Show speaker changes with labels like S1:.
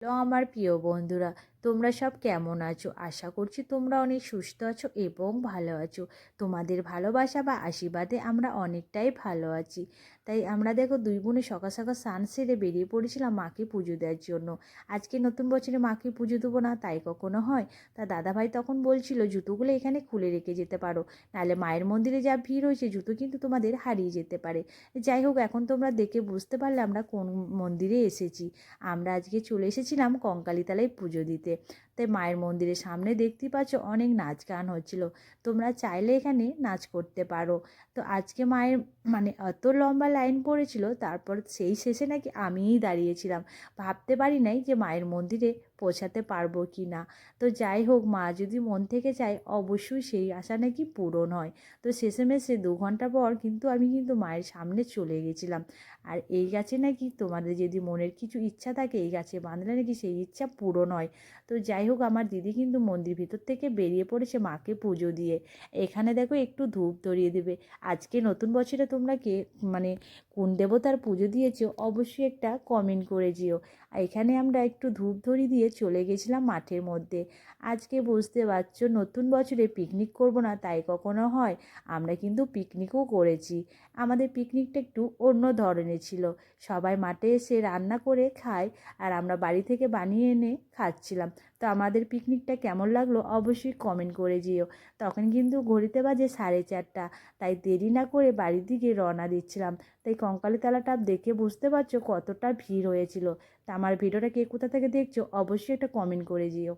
S1: Hello আমার প্রিয় বন্ধুরা, তোমরা সব কেমন আছো? আশা করছি তোমরা অনেক সুস্থ আছো এবং ভালো আছো। তোমাদের ভালোবাসা বা আশীর্বাদে আমরা অনেকটাই ভালো আছি। তাই আমরা দেখো দুই বোনে সকাল সকাল স্নান সেরে বেরিয়ে পড়েছিলাম মাকে পুজো দেওয়ার জন্য। আজকে নতুন বছরে মাকে পুজো দেবো না তাই কখনো হয়? তা দাদাভাই তখন বলছিল জুতোগুলো এখানে খুলে রেখে যেতে পারো, নাহলে মায়ের মন্দিরে যা ভিড় হয়েছে জুতো কিন্তু তোমাদের হারিয়ে যেতে পারে। যাই হোক, এখন তোমরা দেখে বুঝতে পারলে আমরা কোন মন্দিরে এসেছি। আমরা আজকে চলে এসেছিলাম কঙ্কালীতলায় পুজো দিতে। তাই মায়ের মন্দিরের সামনে দেখতেই পাচ্ছ অনেক নাচ গান হচ্ছিল। তোমরা চাইলে এখানে নাচ করতে পারো। তো আজকে মায়ের অত লম্বা লাইন পড়েছিল, তারপর সেই শেষে নাকি আমিই দাঁড়িয়েছিলাম। ভাবতে পারি নাই যে মায়ের মন্দিরে পৌঁছাতে পারবো কি না। তো যাই হোক, মা যদি মন থেকে চায় অবশ্যই সেই আশা নাকি পূরণ হয়। তো শেষেমেশে 2 ঘন্টা পর আমি মায়ের সামনে চলে গেছিলাম। আর এই গাছে নাকি তোমাদের যদি মনের কিছু ইচ্ছা থাকে এই গাছে বাঁধলে নাকি সেই ইচ্ছা পূরণ হয়। তো যাই হোক, আমার দিদি কিন্তু মন্দির ভিতর থেকে বেরিয়ে পড়েছে মাকে পুজো দিয়ে। এখানে দেখো একটু ধূপ ধরিয়ে দেবে। আজকে নতুন বছরে তোমরা কে কোন দেবতার পুজো দিয়েছো অবশ্যই একটা কমেন্ট করে যেও। আর এখানে আমরা একটু ধূপ ধরিয়ে দিয়ে চলে গেছিলাম মাঠের মধ্যে। আজকে বুঝতে পারছো নতুন বছরে পিকনিক করব না তাই কখনো হয়? আমরা কিন্তু পিকনিকও করেছি। আমাদের পিকনিকটা একটু অন্য ধরনের ছিল। সবাই মাঠে এসে রান্না করে খায় আর আমরা বাড়ি থেকে বানিয়ে এনে খাচ্ছিলাম। তো আমাদের পিকনিকটা কেমন লাগলো অবশ্যই কমেন্ট করে যেও। তখন কিন্তু ঘড়িতে বাজে 4:30। তাই দেরি না করে বাড়ির দিকে রওনা দিচ্ছিলাম। তাই কঙ্কালীতলাটা দেখে বুঝতে পারছো কতটা ভিড় হয়েছিল। তা আমার ভিডিওটা কে কোথা থেকে দেখছো অবশ্যই একটা কমেন্ট করে যেও।